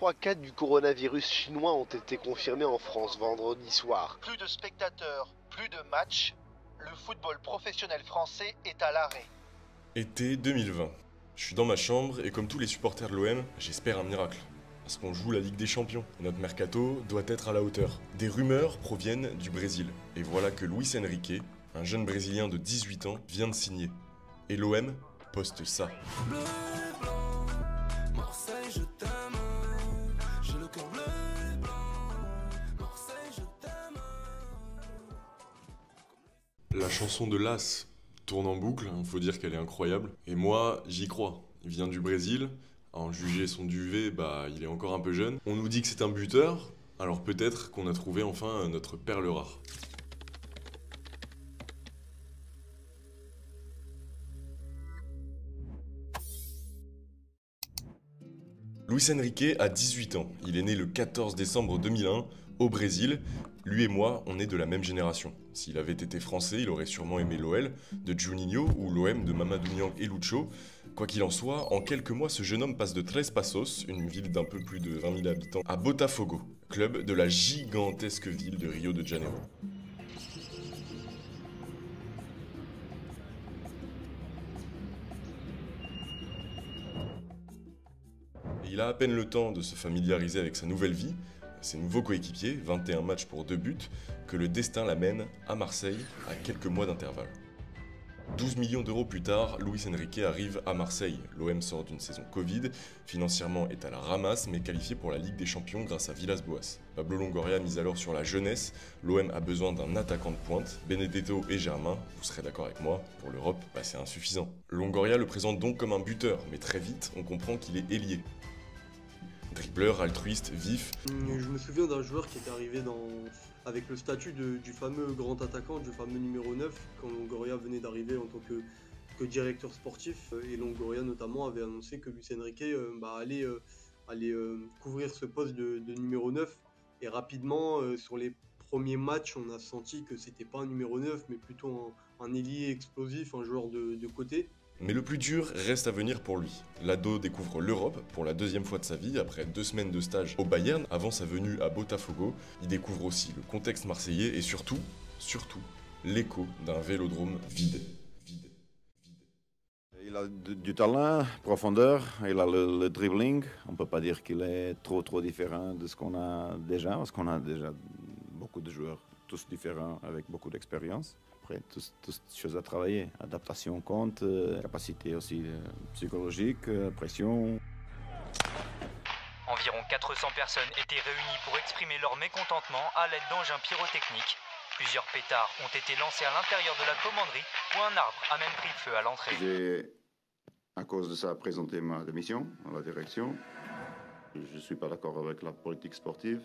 3 cas du coronavirus chinois ont été confirmés en France vendredi soir. Plus de spectateurs, plus de matchs, le football professionnel français est à l'arrêt. Été 2020. Je suis dans ma chambre et comme tous les supporters de l'OM, j'espère un miracle. Parce qu'on joue la Ligue des Champions et notre mercato doit être à la hauteur. Des rumeurs proviennent du Brésil. Et voilà que Luis Enrique, un jeune Brésilien de 18 ans, vient de signer. Et l'OM poste ça. Bleu et blanc, Marseille je t'aime, j'ai le cœur bleu et blanc, Marseille je t'aime. La chanson de Las tourne en boucle, faut dire qu'elle est incroyable. Et moi, j'y crois. Il vient du Brésil, à en juger son duvet, il est encore un peu jeune. On nous dit que c'est un buteur, alors peut-être qu'on a trouvé enfin notre perle rare. Luis Enrique a 18 ans, il est né le 14 décembre 2001 au Brésil. Lui et moi, on est de la même génération. S'il avait été français, il aurait sûrement aimé l'OL de Juninho ou l'OM de Mamadou Niang et Lucho. Quoi qu'il en soit, en quelques mois, ce jeune homme passe de Três Passos, une ville d'un peu plus de 20 000 habitants, à Botafogo, club de la gigantesque ville de Rio de Janeiro. Il a à peine le temps de se familiariser avec sa nouvelle vie, ses nouveaux coéquipiers, 21 matchs pour 2 buts, que le destin l'amène à Marseille à quelques mois d'intervalle. 12 millions d'euros plus tard, Luis Enrique arrive à Marseille. L'OM sort d'une saison Covid, financièrement est à la ramasse, mais qualifié pour la Ligue des Champions grâce à Villas-Boas. Pablo Longoria mise alors sur la jeunesse, l'OM a besoin d'un attaquant de pointe. Benedetto et Germain, vous serez d'accord avec moi, pour l'Europe, c'est insuffisant. Longoria le présente donc comme un buteur, mais très vite, on comprend qu'il est ailier. Dribbleur, altruiste, vif. Je me souviens d'un joueur qui était arrivé avec le statut du fameux grand attaquant, du fameux numéro 9, quand Longoria venait d'arriver en tant que directeur sportif. Et Longoria notamment avait annoncé que Luis Enrique allait couvrir ce poste de numéro 9. Et rapidement, sur les premiers matchs, on a senti que c'était pas un numéro 9, mais plutôt un ailier explosif, un joueur de côté. Mais le plus dur reste à venir pour lui. L'ado découvre l'Europe pour la deuxième fois de sa vie, après 2 semaines de stage au Bayern, avant sa venue à Botafogo. Il découvre aussi le contexte marseillais et surtout, l'écho d'un vélodrome vide. Il a du talent, profondeur, il a le dribbling. On ne peut pas dire qu'il est trop différent de ce qu'on a déjà, parce qu'on a déjà beaucoup de joueurs, tous différents, avec beaucoup d'expérience. Après, toutes choses à travailler. Adaptation compte, capacité aussi psychologique, pression. Environ 400 personnes étaient réunies pour exprimer leur mécontentement à l'aide d'engins pyrotechniques. Plusieurs pétards ont été lancés à l'intérieur de la commanderie où un arbre a même pris le feu à l'entrée. J'ai, à cause de ça, présenté ma démission à la direction. Je ne suis pas d'accord avec la politique sportive.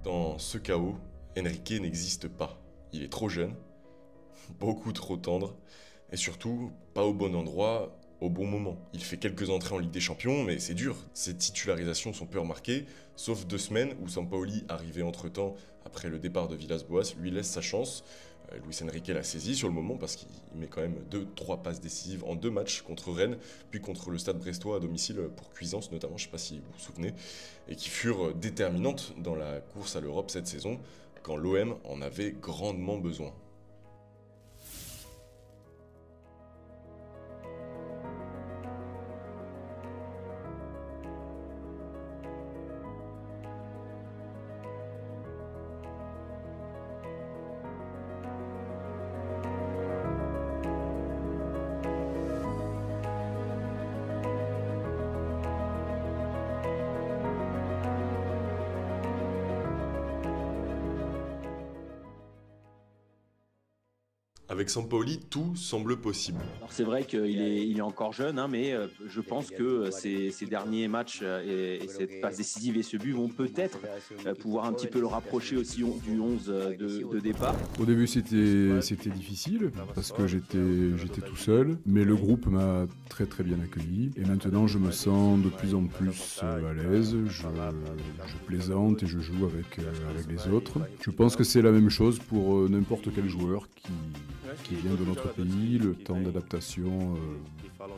Dans ce chaos, Enrique n'existe pas. Il est trop jeune, beaucoup trop tendre, et surtout pas au bon endroit, au bon moment. Il fait quelques entrées en Ligue des Champions, mais c'est dur. Ses titularisations sont peu remarquées, sauf 2 semaines où Sampaoli, arrivé entre-temps après le départ de Villas-Boas, lui laisse sa chance. Luis Enrique l'a saisi sur le moment parce qu'il met quand même 2-3 passes décisives en 2 matchs contre Rennes, puis contre le Stade Brestois à domicile pour Cuisance notamment, je ne sais pas si vous vous souvenez, et qui furent déterminantes dans la course à l'Europe cette saison, quand l'OM en avait grandement besoin. Avec Sampaoli, tout semble possible. Alors c'est vrai qu'il est encore jeune, mais je pense que ces derniers matchs et cette passe décisive et ce but vont peut-être pouvoir un petit peu le rapprocher aussi du 11 de départ. Au début c'était difficile parce que j'étais tout seul, mais le groupe m'a très bien accueilli et maintenant je me sens de plus en plus à l'aise, je plaisante et je joue avec les autres. Je pense que c'est la même chose pour n'importe quel joueur qui vient de notre pays. Le temps d'adaptation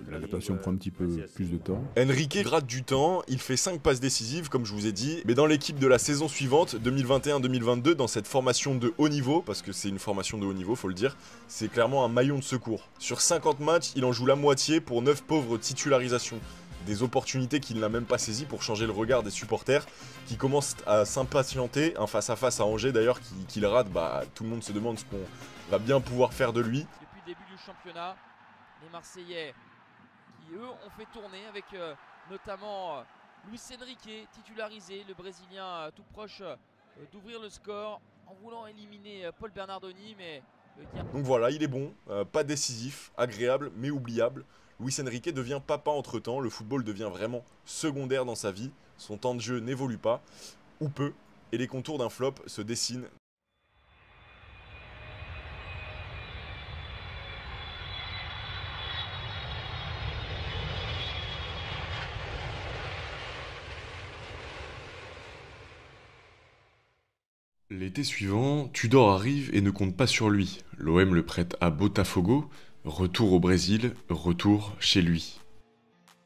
L'adaptation prend un petit peu plus de temps. Enrique gratte du temps, il fait 5 passes décisives comme je vous ai dit, mais dans l'équipe de la saison suivante, 2021-2022, dans cette formation de haut niveau, parce que c'est une formation de haut niveau, faut le dire, c'est clairement un maillon de secours. Sur 50 matchs, il en joue la moitié pour 9 pauvres titularisations. Des opportunités qu'il n'a même pas saisies pour changer le regard des supporters qui commencent à s'impatienter. Un face-à-face à Angers d'ailleurs qu'il rate, tout le monde se demande ce qu'on va bien pouvoir faire de lui. Depuis le début du championnat, les Marseillais qui eux ont fait tourner avec notamment Luis Enrique titularisé, le Brésilien tout proche d'ouvrir le score en voulant éliminer Paul Bernardoni. Donc voilà, il est bon, pas décisif, agréable mais oubliable. Luis Enrique devient papa entre-temps, le football devient vraiment secondaire dans sa vie, son temps de jeu n'évolue pas, ou peu, et les contours d'un flop se dessinent. L'été suivant, Tudor arrive et ne compte pas sur lui. L'OM le prête à Botafogo, retour au Brésil, retour chez lui.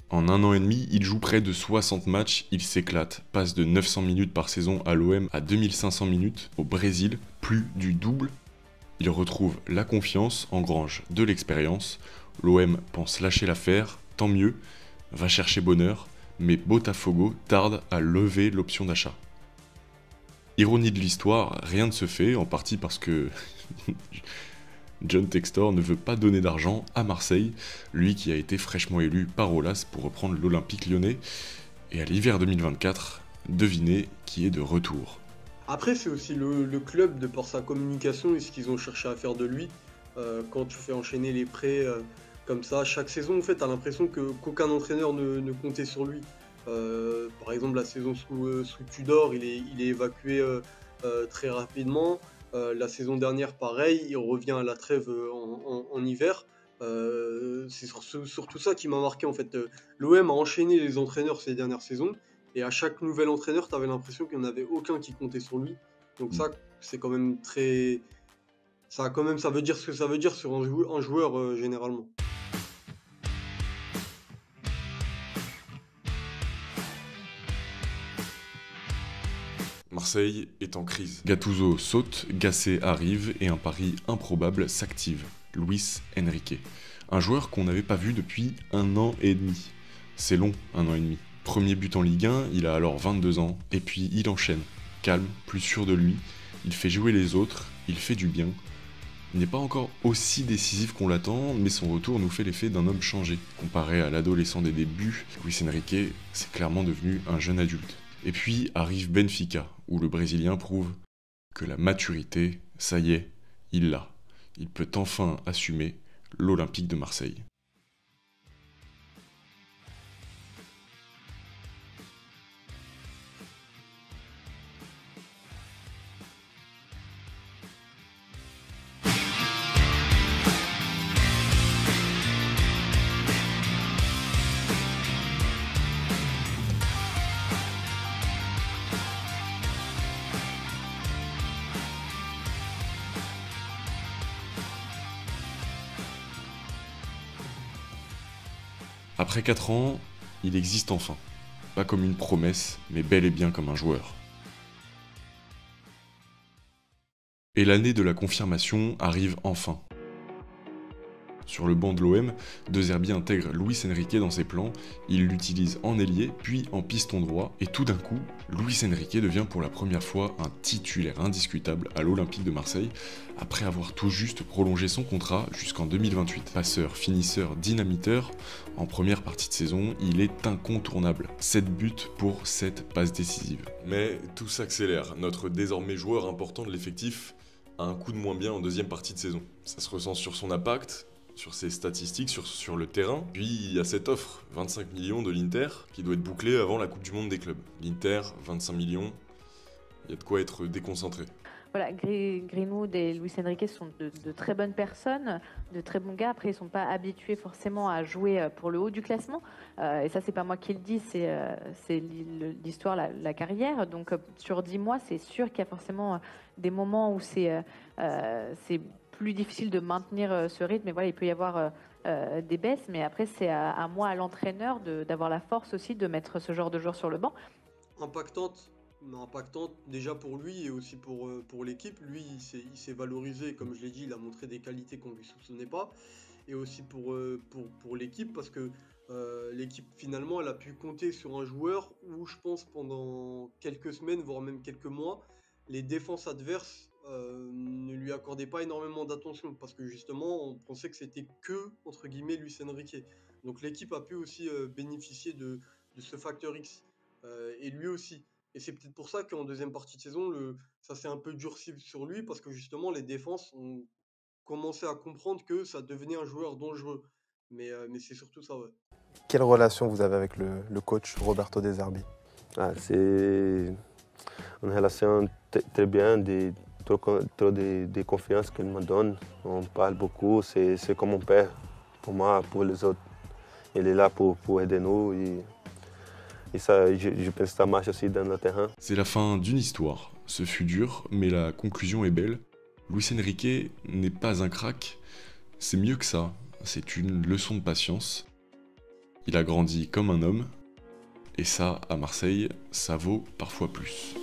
En 1 an et demi, il joue près de 60 matchs, il s'éclate, passe de 900 minutes par saison à l'OM à 2500 minutes au Brésil, plus du double. Il retrouve la confiance, engrange de l'expérience, l'OM pense lâcher l'affaire, tant mieux, va chercher bonheur, mais Botafogo tarde à lever l'option d'achat. Ironie de l'histoire, rien ne se fait, en partie parce que John Textor ne veut pas donner d'argent à Marseille, lui qui a été fraîchement élu par Aulas pour reprendre l'Olympique lyonnais. Et à l'hiver 2024, devinez qui est de retour. Après, c'est aussi le club, de par sa communication et ce qu'ils ont cherché à faire de lui. Quand tu fais enchaîner les prêts comme ça, chaque saison, en fait, t'as l'impression qu'aucun entraîneur ne comptait sur lui. Par exemple, la saison sous Tudor, il est évacué très rapidement. La saison dernière, pareil, il revient à la trêve en hiver. C'est surtout ça qui m'a marqué en fait. L'OM a enchaîné les entraîneurs ces dernières saisons et à chaque nouvel entraîneur, tu avais l'impression qu'il n'y en avait aucun qui comptait sur lui. Donc ça, c'est quand même très... Ça veut dire ce que ça veut dire sur un joueur généralement. Marseille est en crise. Gattuso saute, Gasset arrive et un pari improbable s'active. Luis Enrique. Un joueur qu'on n'avait pas vu depuis 1 an et demi. C'est long, 1 an et demi. Premier but en Ligue 1, il a alors 22 ans, et puis il enchaîne. Calme, plus sûr de lui, il fait jouer les autres, il fait du bien. Il n'est pas encore aussi décisif qu'on l'attend, mais son retour nous fait l'effet d'un homme changé. Comparé à l'adolescent des débuts, Luis Enrique, c'est clairement devenu un jeune adulte. Et puis arrive Benfica, où le Brésilien prouve que la maturité, ça y est, il l'a. Il peut enfin assumer l'Olympique de Marseille. Après 4 ans, il existe enfin. Pas comme une promesse, mais bel et bien comme un joueur. Et l'année de la confirmation arrive enfin. Sur le banc de l'OM, De Zerbi intègre Luis Enrique dans ses plans, il l'utilise en ailier, puis en piston droit, et tout d'un coup, Luis Enrique devient pour la première fois un titulaire indiscutable à l'Olympique de Marseille, après avoir tout juste prolongé son contrat jusqu'en 2028. Passeur, finisseur, dynamiteur, en première partie de saison, il est incontournable. 7 buts pour 7 passes décisives. Mais tout s'accélère, notre désormais joueur important de l'effectif a un coup de moins bien en deuxième partie de saison. Ça se ressent sur son impact, sur ses statistiques, sur le terrain. Puis il y a cette offre, 25 millions de l'Inter, qui doit être bouclée avant la Coupe du Monde des clubs. L'Inter, 25 millions, il y a de quoi être déconcentré. Voilà, Greenwood et Luis Enrique sont de très bonnes personnes, de très bons gars. Après, ils ne sont pas habitués forcément à jouer pour le haut du classement. Et ça, c'est pas moi qui le dis, c'est l'histoire, la carrière. Donc, sur 10 mois, c'est sûr qu'il y a forcément des moments où c'est plus difficile de maintenir ce rythme. Mais voilà, il peut y avoir des baisses, mais après c'est à moi, à l'entraîneur, d'avoir la force aussi de mettre ce genre de joueurs sur le banc. Impactante déjà pour lui et aussi pour l'équipe. Lui, il s'est valorisé, comme je l'ai dit, il a montré des qualités qu'on ne lui soupçonnait pas. Et aussi pour l'équipe, parce que l'équipe, finalement, elle a pu compter sur un joueur où, je pense, pendant quelques semaines, voire même quelques mois, les défenses adverses ne lui accordaient pas énormément d'attention, parce que justement, on pensait que c'était que, entre guillemets, Luis Enrique. Donc l'équipe a pu aussi bénéficier de ce facteur X, et lui aussi. Et c'est peut-être pour ça qu'en deuxième partie de saison, ça s'est un peu durci sur lui, parce que justement, les défenses ont commencé à comprendre que ça devenait un joueur dangereux. Mais c'est surtout ça, ouais. Quelle relation vous avez avec le coach Roberto De Zerbi? C'est une relation très bien, trop de confiance qu'il me donne. On parle beaucoup, c'est comme mon père pour moi, pour les autres. Il est là pour aider nous. Et ça, je pense que ça marche aussi dans le terrain. C'est la fin d'une histoire. Ce fut dur, mais la conclusion est belle. Luis Enrique n'est pas un crack, c'est mieux que ça. C'est une leçon de patience. Il a grandi comme un homme. Et ça, à Marseille, ça vaut parfois plus.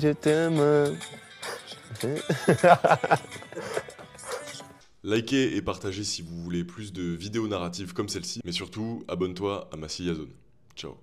Je t'aime. Likez et partagez si vous voulez plus de vidéos narratives comme celle-ci, mais surtout, abonne-toi à Massilia Zone. Ciao.